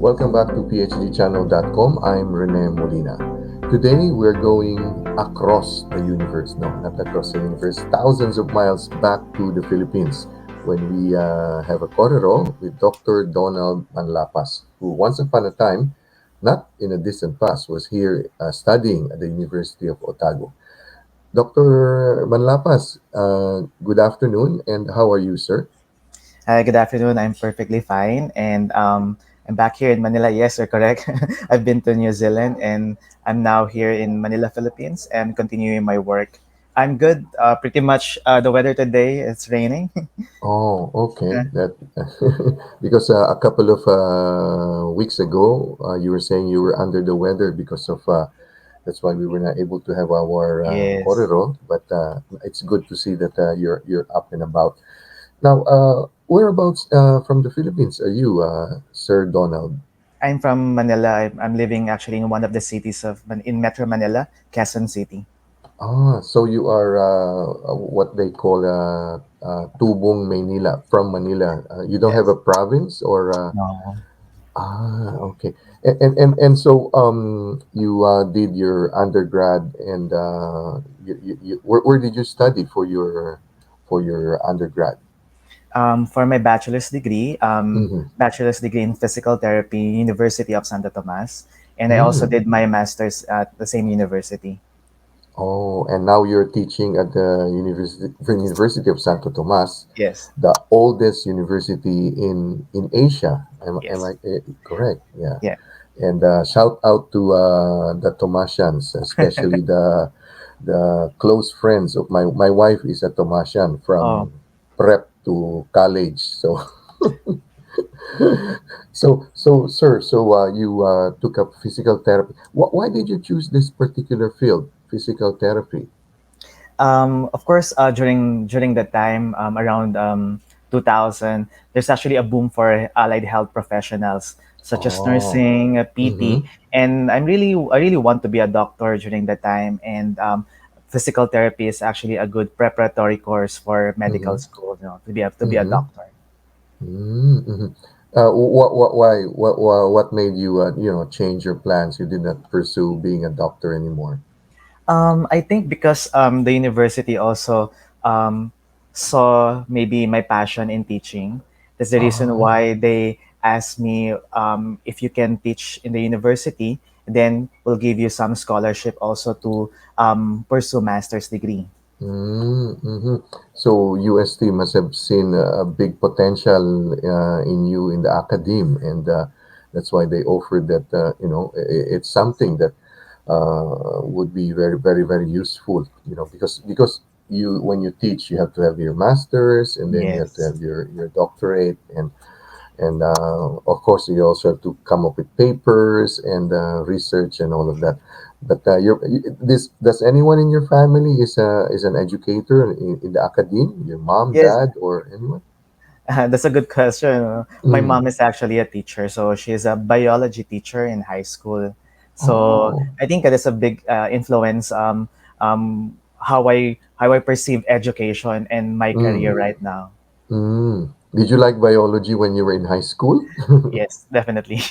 Welcome back to PhDchannel.com. I'm Rene Molina. Today we're going across the universe. No, not across the universe. Thousands of miles back to the Philippines when we have a corridor with Dr. Donald Manlapas, who once upon a time, not in a distant past, was here studying at the University of Otago. Dr. Manlapas, good afternoon, and how are you, sir? Hi, good afternoon. I'm perfectly fine. And I'm back here in Manila. Yes, you're correct. I've been to New Zealand and I'm now here in Manila, Philippines, and continuing my work. I'm good. Pretty much the weather today, it's raining. Oh, okay. Yeah. That because a couple of weeks ago, you were saying you were under the weather because of that's why we were not able to have our Yes. korero. But it's good to see that you're up and about. Now, whereabouts from the Philippines are you, Sir Donald? I'm from Manila. I'm living actually in one of the cities in Metro Manila, Quezon City. Ah, so you are what they call Tubong Manila from Manila. You don't have Yes. a province or No. okay. And so you did your undergrad and where did you study for your undergrad? For my Mm-hmm. bachelor's degree in physical therapy, University of Santo Tomas, and I also Mm. did my master's at the same university. Oh, and now you're teaching at the University of Santo Tomas, Yes, the oldest university in Asia. Am yes, I correct? Yeah. yeah. And shout out to the Tomasians, especially the close friends of my wife is a Tomasian Oh, from prep to college. So so you took up physical therapy. Why did you choose this particular field, physical therapy? of course, during that time, around 2000, there's actually a boom for allied health professionals such as Oh. nursing, Mm-hmm. PT, and I really want to be a doctor during that time. And physical therapy is actually a good preparatory course for medical Mm-hmm. school, to be a Mm-hmm. doctor. Mm-hmm. What made you change your plans? You did not pursue being a doctor anymore. I think because the university also um, saw maybe my passion in teaching. That's the reason Ah. why they asked me if you can teach in the university, then we'll give you some scholarship also to pursue master's degree. Mm-hmm. So UST must have seen a big potential in you in the academe, and that's why they offered that. It's something that would be very, very, very useful. Because you when you teach, you have to have your masters, and then you have to Yes. have your doctorate, and of course you also have to come up with papers and research and all of that. But this does anyone in your family is an educator in the academe? Your mom, Yes, dad, or anyone? that's a good question. My Mm. mom is actually a teacher, so she's a biology teacher in high school. So Oh. I think that is a big influence how I perceive education and my career Mm. right now. Did you like biology when you were in high school? Yes, definitely.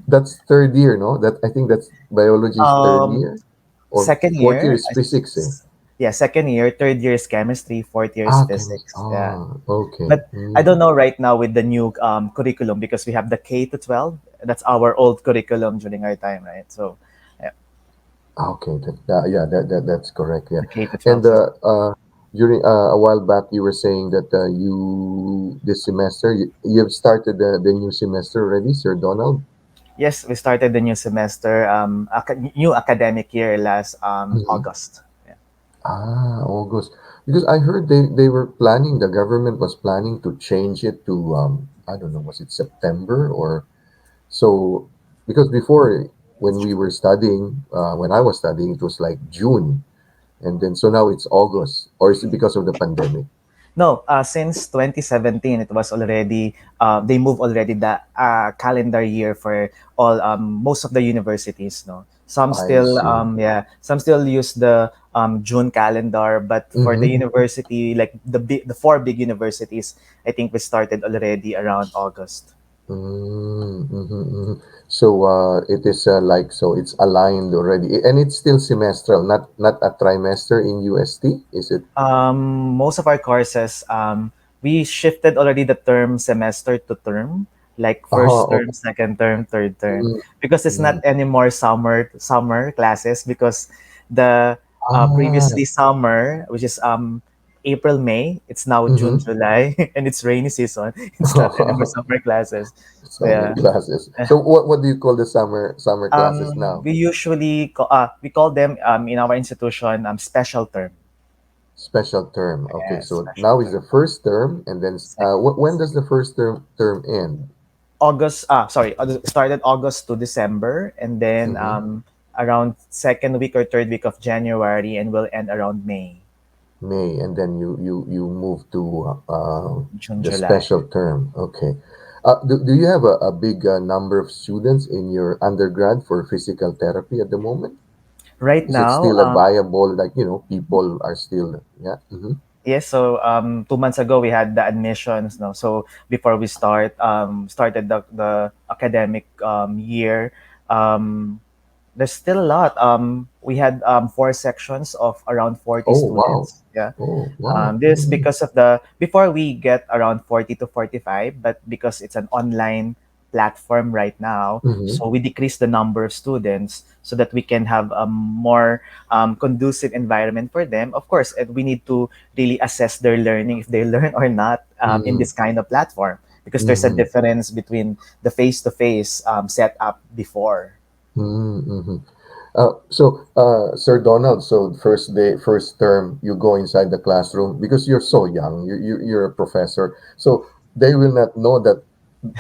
That's third year, no? That I think that's biology is third um, year, or Second fourth year year, is physics, eh? yeah, second year, third year is chemistry, fourth year is Ah, chemistry. physics. Yeah. Ah, okay. But I don't know right now with the new curriculum because we have the K to 12. That's our old curriculum during our time, right? So, yeah, Okay, yeah, that's correct. Yeah, the K to and 12 system. during a while back, you were saying that you this semester you've started the new semester already, Sir Donald. Yes, we started the new semester, new academic year last Hmm. August. Yeah. Ah, August. Because I heard they were planning, the government was planning to change it to I don't know, was it September or so? Because before when we were studying, when I was studying, it was like June, and then so now it's August, or is it because of the pandemic? No, since 2017, it was already they moved already the calendar year for all most of the universities. No, some I still see. some still use the June calendar, but for the Mm-hmm. university like the four big universities, I think we started already around August. So it is like so it's aligned already, and it's still semestral, not a trimester in UST, is it? Most of our courses, we shifted already the term semester to term, like first Oh, term, okay. second term, third term, Mm, because it's not mm. anymore summer classes because the Ah, previously summer, which is April, May, it's now June, mm-hmm. July, and it's rainy season. It's not anymore summer classes. So Summer yeah. classes. So what do you call the summer classes now? We call them in our institution special term. Special term. Okay, Yeah, so special now is term. the first term, and then when does the first term end? Started August to December, and then Mm-hmm. around second week or third week of January, and will end around May, May, and then you move to June, the July. special term. Okay. Do you have a big number of students in your undergrad for physical therapy at the moment? Right Is it now, still a viable, like, people are still, yeah? Mm-hmm. yes. So 2 months ago, we had the admissions. No, so before we started the academic year, um, there's still a lot. We had four sections of around 40 Oh, wow. students. Yeah. Oh, wow. This Mm-hmm. because of the before we get around 40 to 45, but because it's an online platform right now, Mm-hmm. so we decrease the number of students so that we can have a more conducive environment for them. Of course, and we need to really assess their learning if they learn or not in Mm-hmm. this kind of platform because there's a Mm-hmm. difference between the face-to-face setup before. Mm-hmm. Sir Donald, so first day, first term, you go inside the classroom because you're so young. You're a professor, so they will not know that.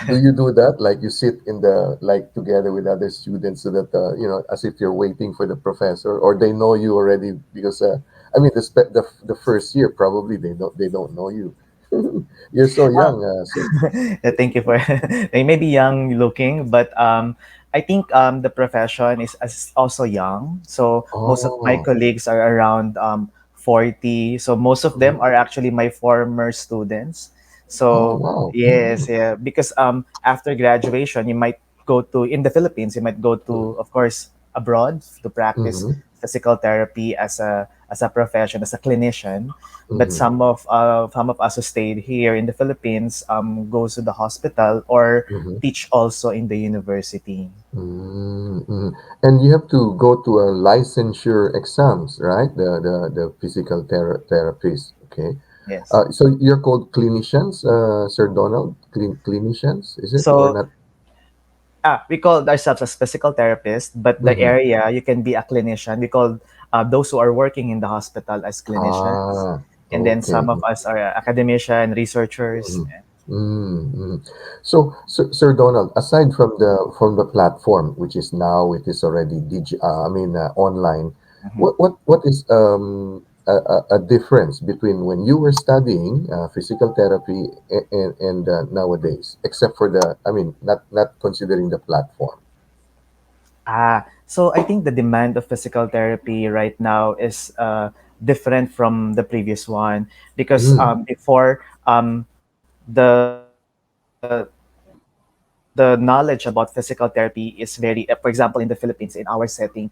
Do you do that? Like you sit in the like together with other students so that as if you're waiting for the professor, or they know you already because I mean the first year probably they don't know you. You're so young, sir. Thank you for they may be young looking, but I think the profession is also young. So most of my Oh, colleagues are around 40. So most of them mhm. are actually my former students. Oh So wow. yes, Mm-hmm. yeah, because after graduation, you might go to in the Philippines. You might go to, of course, abroad to practice Mm-hmm. physical therapy as a profession, as a clinician. But Mm-hmm. some of us who stayed here in the Philippines goes to the hospital or Mm-hmm. teach also in the university. Mm-hmm. And you have to go to a licensure exams, right? The physical therapist. Okay. Yes. So you're called clinicians, Sir Donald? Clinicians, is it or So not? we call ourselves as physical therapists, but the Mm-hmm. area you can be a clinician. We call those who are working in the hospital as clinicians, Ah, and then okay. some of us are academician, researchers. Mm-hmm. Mm-hmm. So, Sir Donald, aside from the platform, which is now it is already online, Mhm. what is a difference between when you were studying physical therapy and nowadays, except for I mean, not considering the platform. So I think the demand of physical therapy right now is different from the previous one because Mm, before the knowledge about physical therapy is very, for example, in the Philippines, in our setting,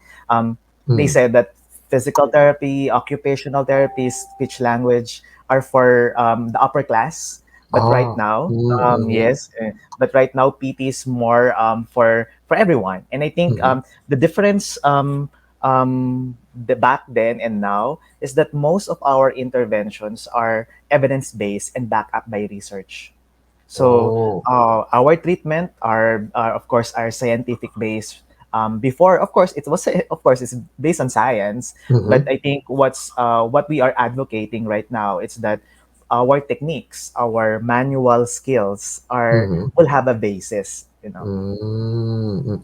they said mm. that physical therapy, occupational therapy, speech language are for the upper class. But right Ah, now, mm-hmm, yes, but right now PT is more for everyone. And I think mm-hmm, the difference the back then and now is that most of our interventions are evidence based and backed up by research. So oh, our treatment are of course are scientific based. Before, of course, of course it's based on science, but mm-hmm, I think what we are advocating right now is that our techniques, our manual skills are mm-hmm. will have a basis. You know. Mm-hmm.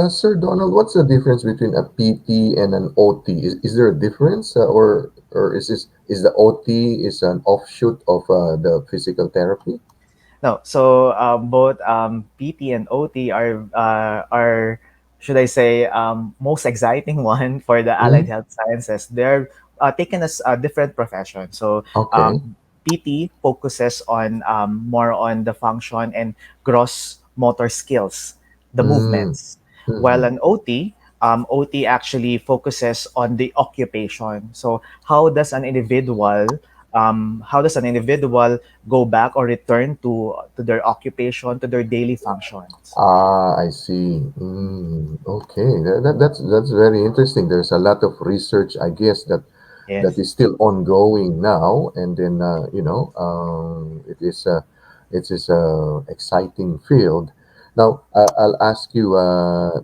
Sir Donald, what's the difference between a PT and an OT? Is there a difference, or is the OT is an offshoot of the physical therapy? No, so both PT and OT are should I say most exciting one for the allied Mm-hmm. health sciences. They're taken as a different profession. So Okay. PT focuses on more on the function and gross motor skills, the Mm. movements. While Mhm. an OT actually focuses on the occupation. So how does an individual go back or return to their occupation, to their daily functions? Ah, I see. Okay, that's very interesting. There's a lot of research, I guess, that Yes. is still ongoing now, and then it is a exciting field. Now, I'll ask you,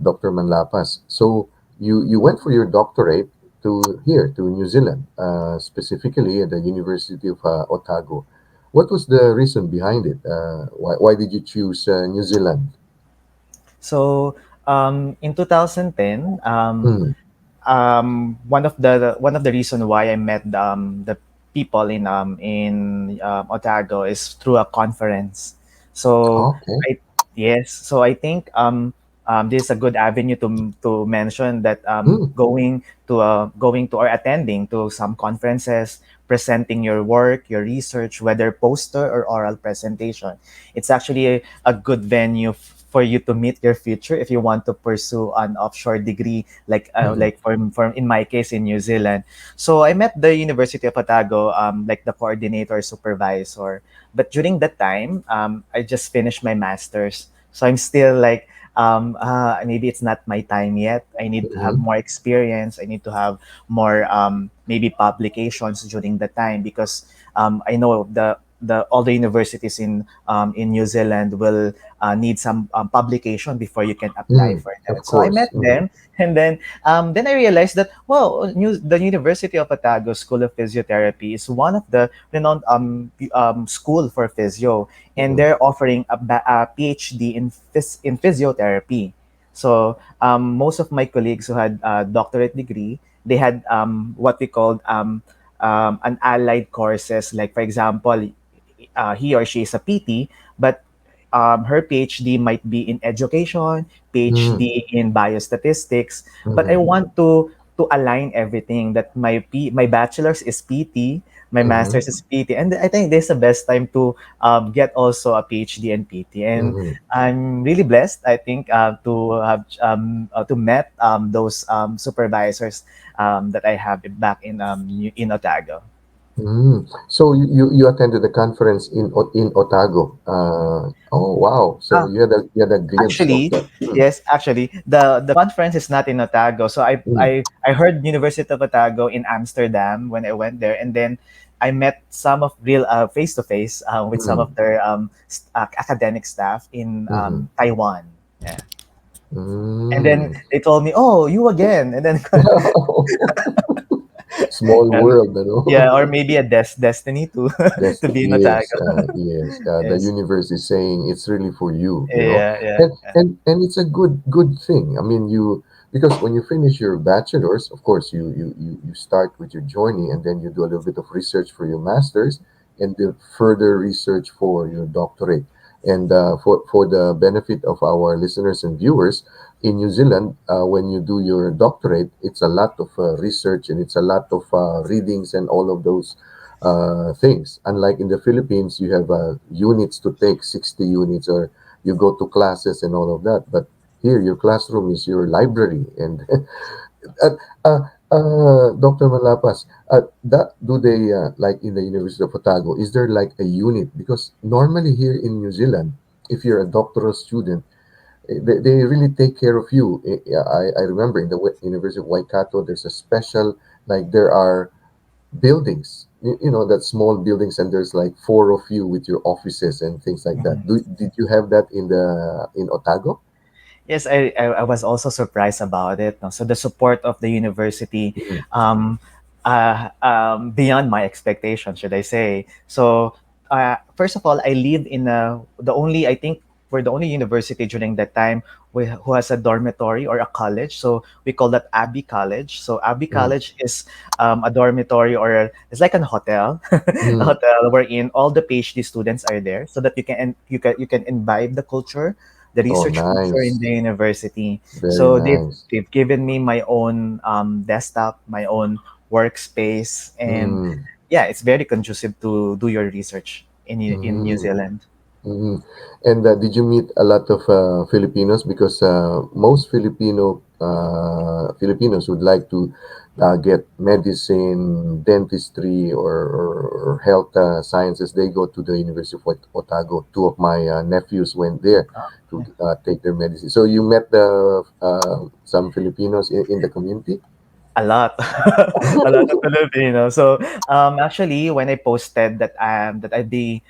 Dr. Manlapas. So you went for your doctorate to here to New Zealand, specifically at the University of Otago. What was the reason behind it? Why did you choose New Zealand? So in 2010, Mm. one of the reason why I met the people in Otago is through a conference. So Okay. I yes, so I think this is a good avenue to mention that Mm. going to or attending to some conferences, presenting your work, your research, whether poster or oral presentation. It's actually a good venue for you to meet your future if you want to pursue an offshore degree Mhm. like for in my case in New Zealand. So I met the University of Otago, like the coordinator supervisor. But during that time, I just finished my master's, so I'm still like maybe it's not my time yet. I need to have Mhm. more experience. I need to have more maybe publications during the time because I know the all the universities in New Zealand will need some publication before you can apply Mm. for Of that. So I course. met Mhm. them, and then I realized that the University of Otago School of Physiotherapy is one of the renowned school for physio, and Mhm. they're offering a PhD in physiotherapy. So most of my colleagues who had a doctorate degree, they had what we called an allied courses. Like for example, he or she is a PT, but her PhD might be in education, Mm. PhD in biostatistics. But I Mhm. want to align everything that my bachelor's is PT, my Mhm. master's is PT, and I think this is the best time to get also a PhD in PT. And Mhm. I'm really blessed, I think, to met those supervisors that I have back in Otago. So you attended the conference in Otago. Oh wow! So you had a glimpse of Actually, that. yes, actually, the conference is not in Otago. So Mm. I heard University of Otago in Amsterdam when I went there, and then I met some of real face to face with some of Mm. their academic staff in Mhm. Taiwan. Yeah, and then Mm. they told me, "Oh, you again?" And then Small yeah, world, you know. yeah, or maybe a destiny to That's to be in yes, Otago. yes. The Yes, universe is saying it's really for you, you know, yeah, yeah, yeah. and it's a good thing. I mean, you because when you finish your bachelor's, of course, you start with your journey, and then you do a little bit of research for your master's, and the further research for your doctorate. And for the benefit of our listeners and viewers in New Zealand, when you do your doctorate, it's a lot of research and it's a lot of readings and all of those things. Unlike in the Philippines, you have units to take, 60 units, or you go to classes and all of that. But here, your classroom is your library. And uh, Dr. Malapas, that do they like in the University of Otago? Is there like a unit? Because normally here in New Zealand, if you're a doctoral student, they really take care of you. I remember in the University of Waikato, there's a special like there are buildings, that small buildings, and there's like four of you with your offices and things like that. Mhm. Did you have that in Otago? Yes, I was also surprised about it. No? So the support of the university, Mm. beyond my expectations, should I say? So first of all, I live in the only I think we're the only university during that time who has a dormitory or a college. So we call that Abbey College. So Abbey Mm. College is a dormitory it's like an hotel, a Mm. hotel wherein all the PhD students are there, so that you can imbibe the culture, the Oh, research culture in nice. the university. Very So nice. they've given me my own desktop, my own workspace, and Mm. yeah, it's very conducive to do your research in New Mm. Zealand. Mhm. And did you meet a lot of Filipinos? Because most Filipinos would like to get medicine, dentistry, or health sciences. They go to the University of Otago. Two of my nephews went there to take their medicine. So you met the some Filipinos in the community? A lot, a lot of Filipino. So actually, when I posted that I'd be,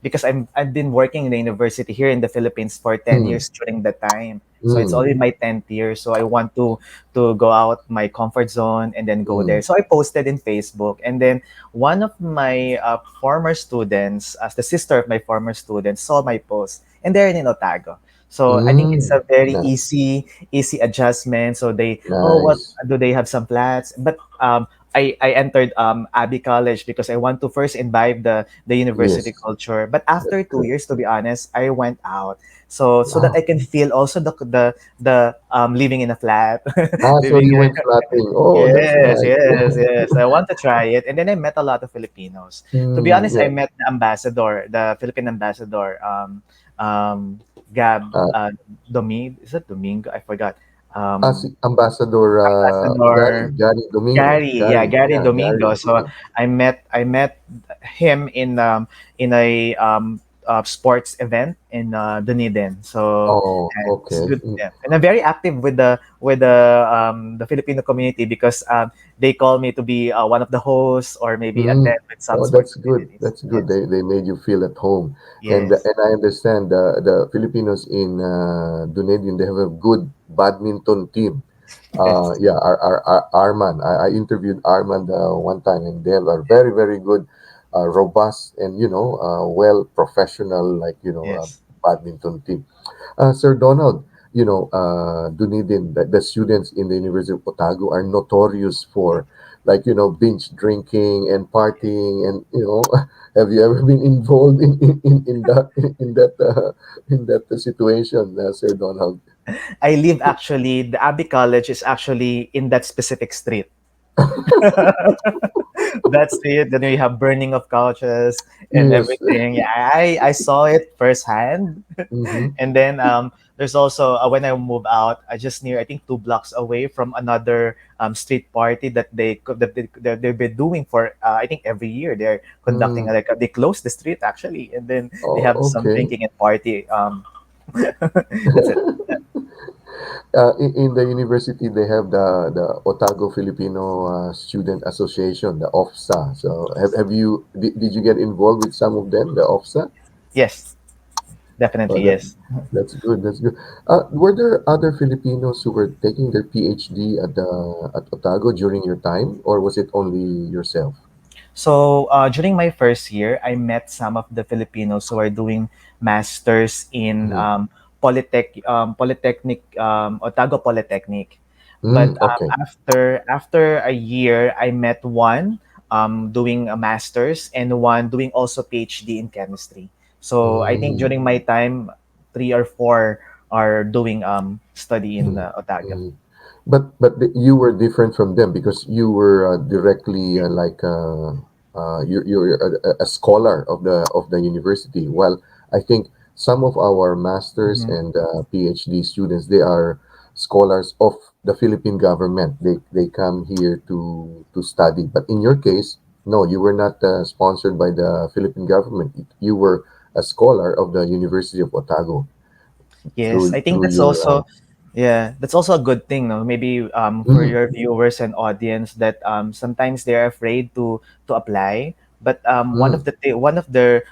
because I've been working in the university here in the Philippines for 10 years during that time. So it's Mm, already my 10th year. So I want to go out my comfort zone and then go there. mm, So I posted in Facebook, and then one of my former students, as the sister of my former students, saw my post, and they're in Otago. So I think it's mm. a very Nice, easy adjustment. So they, oh, what nice. do they have some flats? But I entered Abbey College because I want to first imbibe the university Yes, culture. But after that's 2 good. years, to be honest, I went out, so that I Wow. can feel also the living in a flat, Ah, so living you in went flatting. Oh, that's yes, nice. yes, yes. I want to try it. And then I met a lot of Filipinos. To be honest, I Yeah. met the ambassador, the Philippine ambassador, um, Gab Uh, Domingo. Is that Domingo? I forgot. si Um, Ambassador Ambassador Gary Domingo. Gary, yeah, Gary Yeah, Gary Domingo. So Domingo. I met him in a sports event in Dunedin. So Oh, it's okay. good. Yeah. And I'm very active with the Filipino community because they call me to be one of the hosts or maybe Mm. attend with some Oh, sports that's good. activities. That's good. Yes, They made you feel at home, yes, and I understand the Filipinos in Dunedin, they have a good badminton team. yes. Yeah, our Arman. I interviewed Arman one time, and they have a very very good, robust, and well professional, like Yes. badminton team. Sir Donald, Dunedin, the students in the University of Otago are notorious for, like, binge drinking and partying, and have you ever been involved in that in that situation, Sir Donald? I live actually, the Abbey College is actually in that specific street. That's it. Then we have burning of couches and Yes. everything. Yeah, I saw it firsthand. Mm-hmm. And then there's also when I move out, I just near I think 2 blocks away from another street party that they've been doing for I think every year they're conducting Mm. like they close the street actually, and then they Oh, have some okay. drinking and party. That's it. In the university, they have the Otago Filipino Student Association, the OFSA. So did you get involved with some of them, the OFSA? Yes, Oh, definitely that yes. that's good. That's good. Were there other Filipinos who were taking their PhD at Otago during your time, or was it only yourself? So during my first year, I met some of the Filipinos who are doing masters in Mm-hmm. Polytechnic, Otago Polytechnic. But Mm, okay. after a year, I met one doing a master's and one doing also PhD in chemistry. So I think Mm, during my time, 3 or 4 are doing study in mm, Otago. mm. But you were different from them because you were directly you're a scholar of the university. Well, I think some of our masters Mhm. and PhD students, they are scholars of the Philippine government. They come here to study. But in your case, no, you were not sponsored by the Philippine government. You were a scholar of the University of Otago Yes, I think through that's your also, yeah, that's also a good thing, no? Maybe for mm, your viewers and audience that sometimes they're afraid to apply, but mm, one of the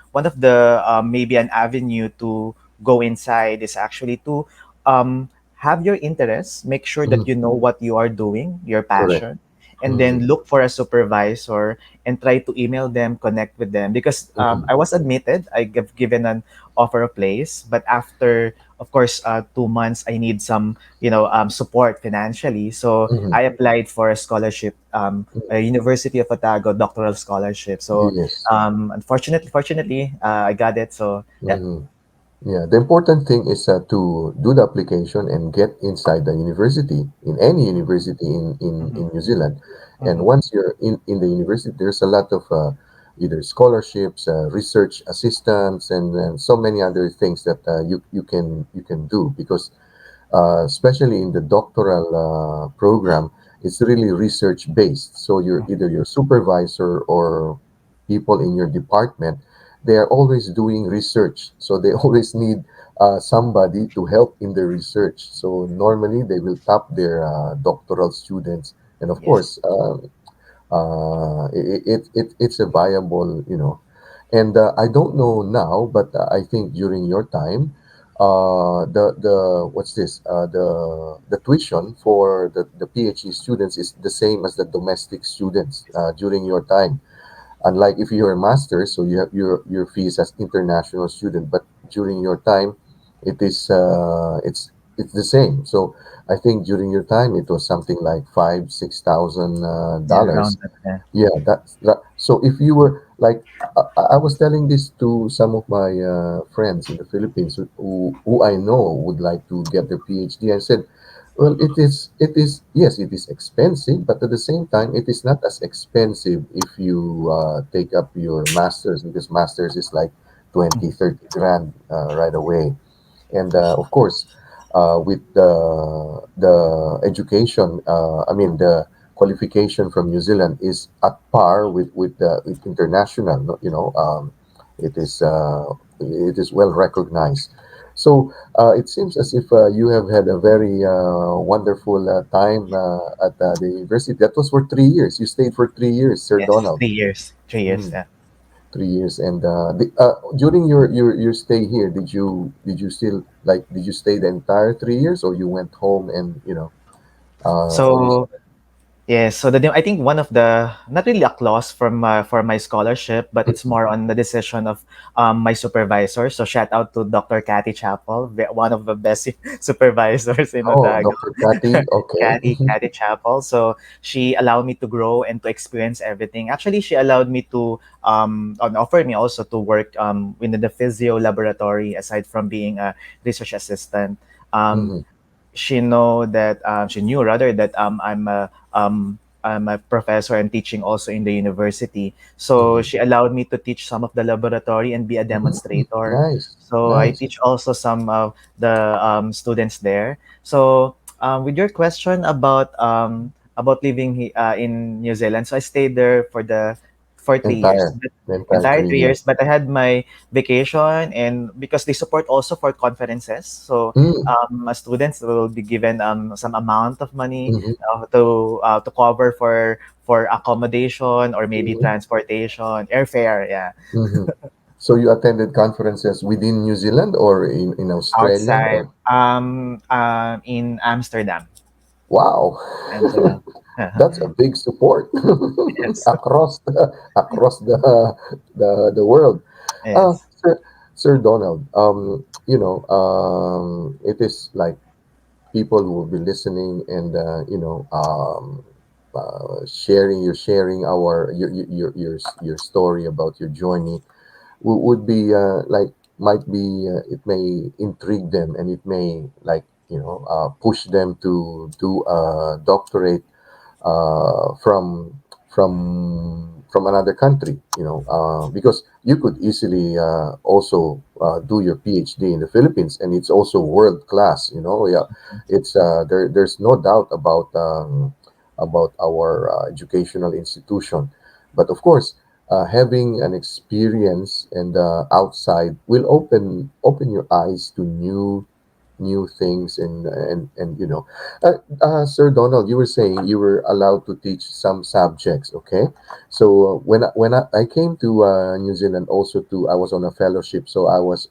maybe an avenue to go inside is actually to have your interests, make sure that mm, you know what you are doing, your correct. passion, and Mm, then look for a supervisor and try to email them, connect with them. Because mhm, I was admitted, I have given an offer a place, but after of course 2 months I need some support financially, so mhm, I applied for a scholarship, a mhm. University of Otago doctoral scholarship. So Yes. fortunately I got it. So yeah. Mhm. Yeah, the important thing is to do the application and get inside the university, in any university in Mhm, New Zealand. And mhm. once you're in the university, there's a lot of either scholarships, research assistance, and so many other things that you can do because especially in the doctoral program, it's really research based. So you're either your supervisor or people in your department, they are always doing research. So they always need somebody to help in the research. So normally they will tap their doctoral students, and of Yes. course, it's a viable, and I don't know now, but I think during your time, the what's this? The tuition for the PhD students is the same as the domestic students during your time. Unlike if you're a master, so you have your fees as international student, but during your time, it's the same. So I think during your time it was something like 5 6 thousand Yeah, dollars. around that. Yeah. Yeah, that's that. So if you were like, I was telling this to some of my friends in the Philippines who I know would like to get their PhD. I said, well, it is yes, it is expensive, but at the same time, it is not as expensive if you take up your masters because masters is like 20 Mhm. 30 grand right away. And of course, with the education, I mean the qualification from New Zealand is at par with international. It is well recognized. So it seems as if you have had a very wonderful time at the university. That was for 3 years. You stayed for 3 years, Sir Yes, Donald. 3 years. 3 years. Mm. Yeah. 3 years. And during your stay here, did you still like did you stay the entire 3 years, or you went home and you So yes, so I think one of the not really a clause from for my scholarship, but it's more on the decision of my supervisor. So shout out to Dr. Cathy Chapel, one of the best supervisors in oh, Otago. Dr. Cathy, okay. Cathy Chapel. So she allowed me to grow and to experience everything. Actually, she allowed me to and offered me also to work in the physio laboratory aside from being a research assistant. Um, Hmm. she knew rather that I'm a professor and teaching also in the university. So Hmm. she allowed me to teach some of the laboratory and be a Hmm. demonstrator. Nice, So I nice. teach also some of the students there. So with your question about living in New Zealand, so I stayed there for 3 years, Entire, but the entire entire three three years. years. But I had my vacation, and because they support also for conferences, so Mm. students will be given some amount of money Hmm. to cover for accommodation or maybe Hmm. transportation, airfare, yeah, Hmm. So you attended conferences within New Zealand or in Australia outside or in Amsterdam. wow. Amsterdam. That's a big support Yes, across the world. yes. Sir Donald, it is like people who will be listening and sharing your story about your journey would be like might be it may intrigue them, and it may like push them to do a doctorate from another country, because you could easily also do your PhD in the Philippines, and it's also world class. Yeah, it's there's no doubt about our educational institution, but of course. Having an experience and outside will open your eyes to new things and Sir Donald, you were saying you were allowed to teach some subjects, okay? So when I came to New Zealand, also too, I was on a fellowship. So I was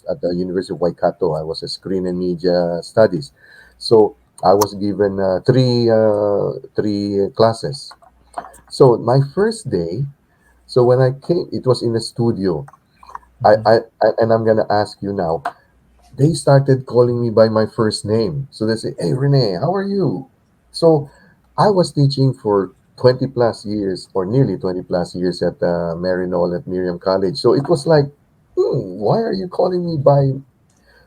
at the University of Waikato. I was a screen and media studies. So I was given three classes. So my first day, so when I came, it was in a studio. Mhm. And I'm gonna ask you now, they started calling me by my first name. So they say, "Hey, Renee, how are you?" So I was teaching for 20 plus years, or nearly 20 plus years at Maryknoll at Miriam College. So it was like, why are you calling me by?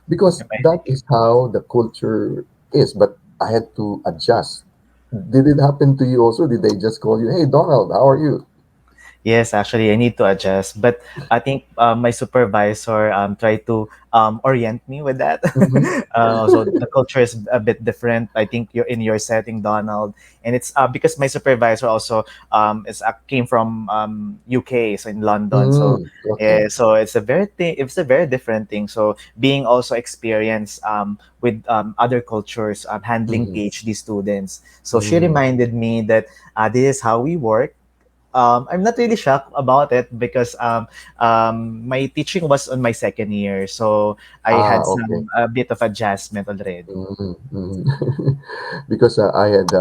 Because that is how the culture is. But I had to adjust. Did it happen to you also? Did they just call you, "Hey, Donald, how are you?" Yes, actually, I need to adjust, but I think my supervisor tried to orient me with that. Mm-hmm. So the culture is a bit different. I think you're in your setting, Donald, and it's because my supervisor also came from UK, so in London. So Mm, okay. yeah, so it's a very different thing. So being also experienced with other cultures, handling Mm-hmm. PhD students. So she Mm, reminded me that this is how we work. I'm not really shocked about it because my teaching was on my second year, so I had okay. some a bit of adjustment already. Mhm, mhm. Because I had,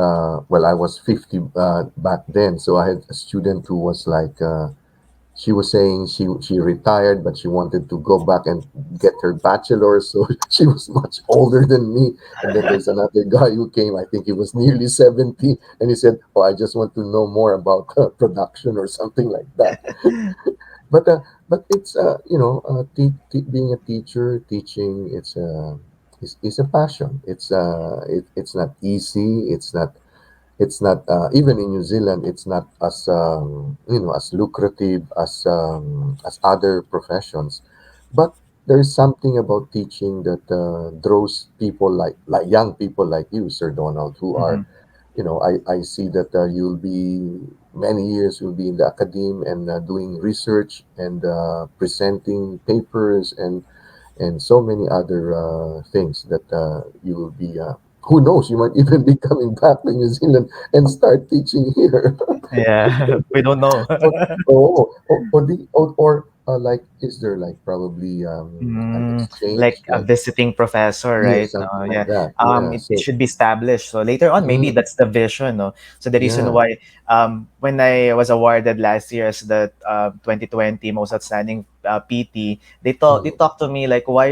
well, I was 50 back then, so I had a student who was like, she was saying she retired, but she wanted to go back and get her bachelor's, so she was much older than me. And then there's another guy who came, I think he was nearly 70, and he said, "Oh, I just want to know more about production or something like that." But it's being a teacher, teaching, it's a passion. It's not easy. It's not even in New Zealand. It's not as as lucrative as other professions, but there's something about teaching that draws people like young people like you, Sir Donald, who are, Mhm. I see that you'll be many years you'll be in the academe and doing research and presenting papers and so many other things that you will be. Who knows? You might even be coming back to New Zealand and start teaching here. Yeah, we don't know. or, or like, is there like probably an Like exchange? a Like, visiting professor, yeah, right? something No, like yeah. that. Yeah. It So, should be established. So later on, maybe mm, that's the vision, no? So the reason yeah. why, when I was awarded last year as the 2020 most outstanding PT, they Mm, talked to me like, why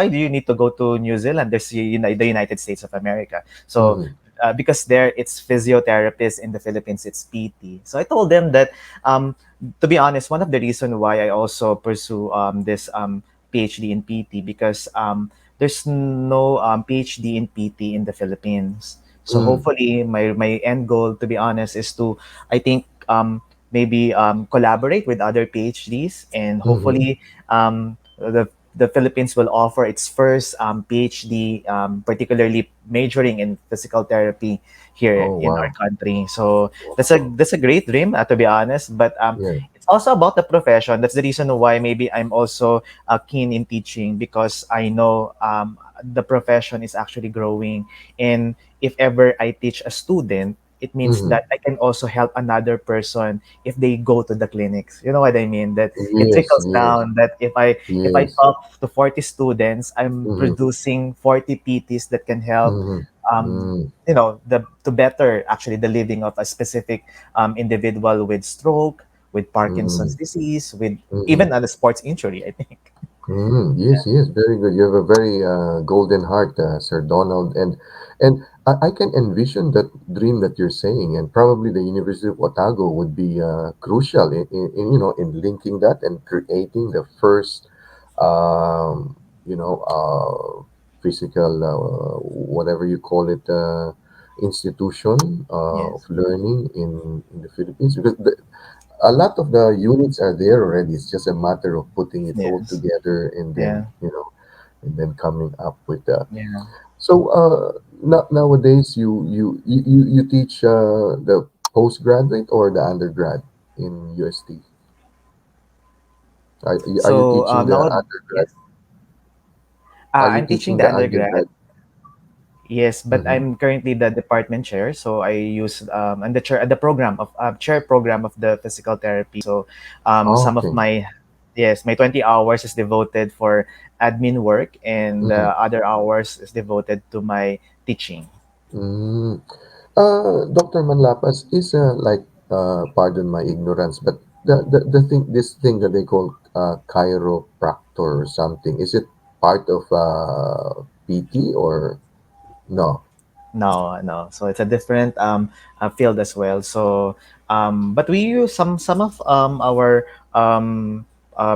do you need to go to New Zealand? There's the United States of America. So. mm, Because there it's physiotherapist, in the Philippines it's PT. So I told them that um, to be honest, one of the reason why I also pursue this PhD in PT because there's no PhD in PT in the Philippines. So mm, hopefully, my end goal, to be honest, is to I think maybe collaborate with other PhDs and mm-hmm. hopefully the Philippines will offer its first PhD, particularly majoring in physical therapy here Oh, in our wow. country. So Wow. that's a great dream, to be honest. But Yeah. it's also about the profession. That's the reason why maybe I'm also keen in teaching because I know the profession is actually growing. And if ever I teach a student, it means Mm-hmm. that I can also help another person if they go to the clinics. You know what I mean? That it Yes, trickles yes, down. That if I yes. talk to 40 students, I'm Mm-hmm. producing 40 PTs that can help. Mm-hmm. Um, Mm, the to better actually the living of a specific individual with stroke, with mm, Parkinson's disease, with mm. even a sports injury, I think. Yes, yes, very good. You have a very golden heart, Sir Donald, and I can envision that dream that you're saying, and probably the University of Otago would be crucial in linking that and creating the first, physical, whatever you call it, institution of Yes. learning in the Philippines, because a lot of the units are there already. It's just a matter of putting it all Yes. together and then, Yeah. and then coming up with that. Yeah. So nowadays you teach the postgraduate or the undergrad in UST? Are you So teaching the now, undergrad? yes, Are you I'm teaching teaching the the undergrad. undergrad? Yes, but Mm-hmm. I'm currently the department chair, so I use and the chair the program of chair program of the physical therapy. So Oh, some of okay. my yes, my 20 hours is devoted for admin work, and Mm-hmm. other hours is devoted to my teaching. Mm. Dr. Manlapas is like, pardon my ignorance, but the thing, this thing that they call chiropractor or something, is it part of PT or no? No, no. So it's a different field as well. So, but we use some of our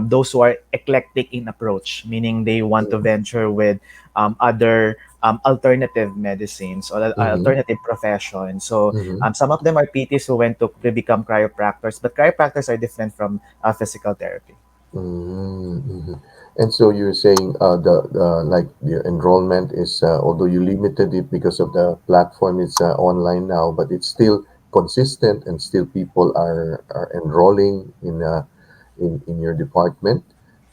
those who are eclectic in approach, meaning they want to Mm, venture with other alternative medicines or Mm-hmm. alternative professions. So Mm-hmm. some of them are PTs who went to become chiropractors, but chiropractors are different from physical therapy. Mm-hmm. And so you're saying the like the enrollment is although you limited it because of the platform, it's online now, but it's still consistent and still people are enrolling in your department,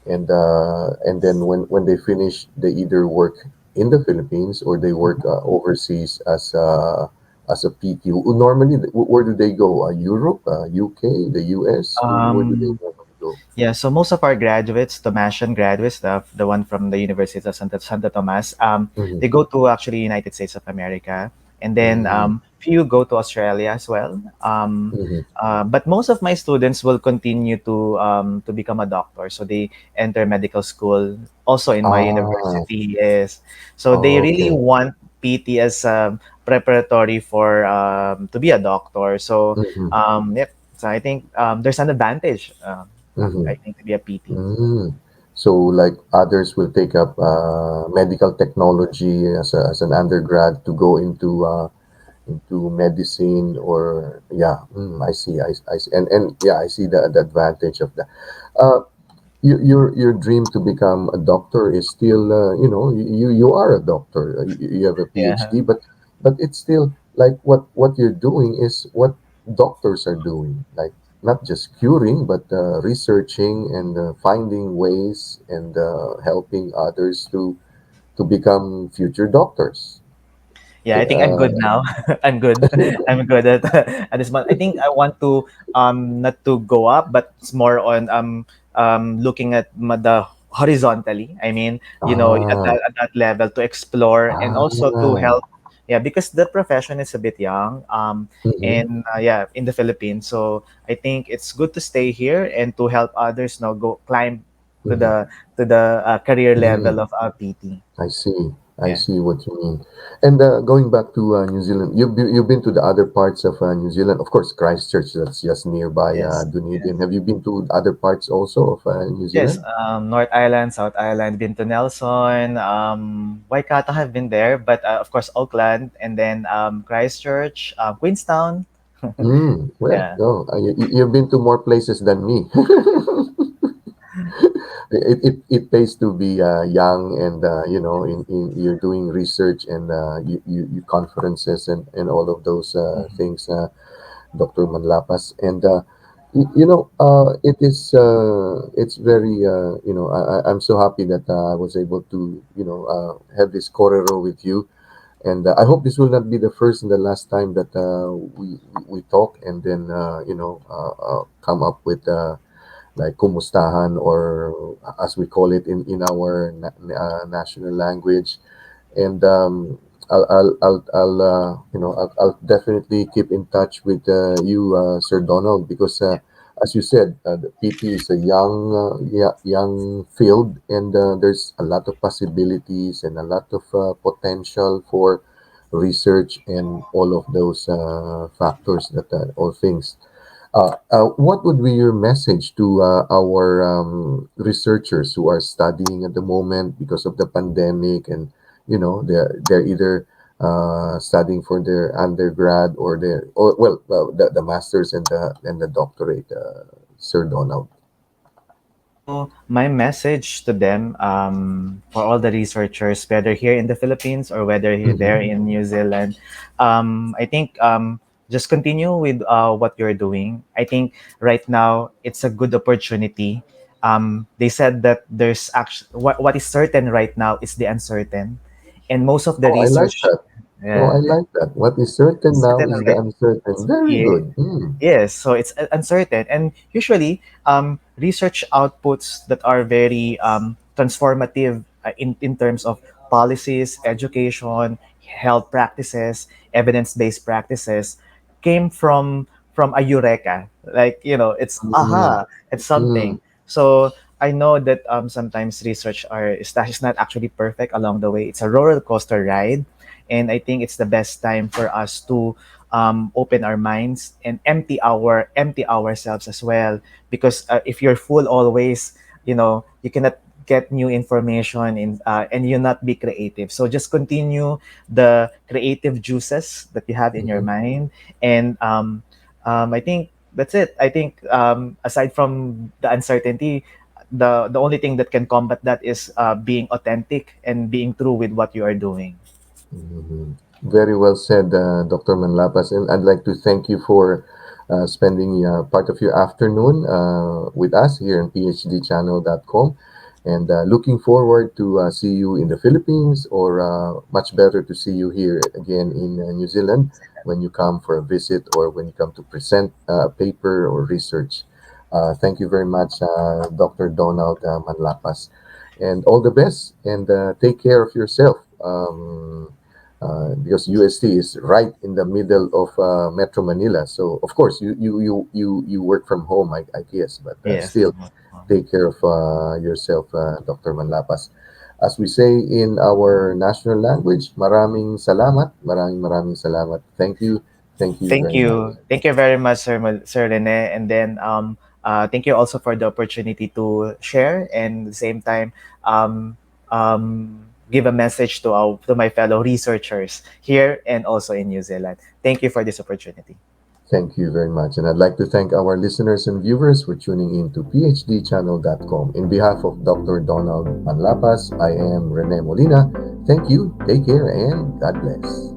and then when they finish, they either work in the Philippines or they work overseas as a PT. Normally, where do they go? Europe, UK, the US? Where do they Um, normally go? Yeah, so most of our graduates, Tomasian graduates, the one from the University of Santa Tomas, Mm-hmm. they go to actually United States of America, and then Mm-hmm. few go to Australia as well. Mm-hmm. But most of my students will continue to become a doctor, so they enter medical school also in my Ah, university. Yes, so they really okay. want PT as preparatory for to be a doctor. So Mm-hmm. yep. So I think there's an advantage. Mm-hmm. I think to be a PT. Mm. So, like others will take up medical technology as an undergrad to go into medicine or yeah. I see. I see. And yeah, I see the advantage of that. Uh, your dream to become a doctor is still you are a doctor, you have a Yeah, PhD, but it's still like what you're doing is what doctors are doing, like not just curing but researching and finding ways and helping others to become future doctors. yeah. I think I'm uh, good now. I'm good. I'm good at this month. I think I want to not to go up, but it's more on looking at the horizontally. I mean, ah, at that level to explore and also to ah, help. Yeah, because the profession is a bit young. mm-hmm, And yeah, in the Philippines. So I think it's good to stay here and to help others now go climb to mm-hmm, the career mm-hmm. level of PT. I see. I Yeah. see what you mean. And going back to New Zealand, you've been to the other parts of New Zealand, of course, Christchurch. That's just nearby Yes. Dunedin. Yes. Have you been to other parts also of New Yes, Zealand? North Island, South Island, been to Nelson, Waikato have been there, but of course Auckland, and then Christchurch, Queenstown. Well, Yeah, no, you've been to more places than me. It pays to be young and you're doing research and you conferences and all of those mhm, things. Dr. Manlapas. And it is it's very I'm so happy that I was able to have this corero with you. And I hope this will not be the first and the last time that we talk and then come up with like kumustahan or as we call it in our national language. And I'll definitely keep in touch with you, Sir Donald, because yeah, as you said, the PT is a young field, and there's a lot of possibilities and a lot of potential for research and all of those factors that all things. What would be your message to our researchers who are studying at the moment because of the pandemic, and they're either studying for their undergrad or the masters and the doctorate, Sir Donald? So my message to them, for all the researchers, whether here in the Philippines or whether you're Mm-hmm. there in New Zealand, I think just continue with what you're doing. I think right now it's a good opportunity. They said that there's actually what is certain right now is the uncertain, and most of the Oh, I like research, that. Oh, I yeah, like that. What is certain now certain is the already. uncertain. Very Yeah, good. Mm. yes, so it's uncertain, and usually research outputs that are very transformative in terms of policies, education, health practices, evidence-based practices came from a eureka. Like it's Mm. aha, it's Mm. something. So I know that sometimes research is not actually perfect along the way. It's a roller coaster ride, and I think it's the best time for us to open our minds and empty ourselves as well, because if you're full always, you cannot get new information and you not be creative. So just continue the creative juices that you have in your Mhm. mind, and I think that's it. I think aside from the uncertainty, the only thing that can combat that is being authentic and being true with what you are doing. Mhm. Very well said, Dr. Manlapas. And I'd like to thank you for spending part of your afternoon with us here on PhDchannel.com. And looking forward to see you in the Philippines, or much better to see you here again in New Zealand when you come for a visit or when you come to present a paper or research. Thank you very much, Dr. Donald Manlapas. And all the best, and take care of yourself. Because UST is right in the middle of Metro Manila. So of course you work from home, I guess, but Yes. still take care of yourself, Dr. Manlapas. As we say in our national language, maraming salamat. Thank you Thank very much. you. Thank you very much, Sir Rene. And then thank you also for the opportunity to share, and at the same time um, give a message to my fellow researchers here and also in New Zealand. Thank you for this opportunity. Thank you very much. And I'd like to thank our listeners and viewers for tuning in to PhDchannel.com. In behalf of Dr. Donald Manlapas, I am Rene Molina. Thank you, take care, and God bless.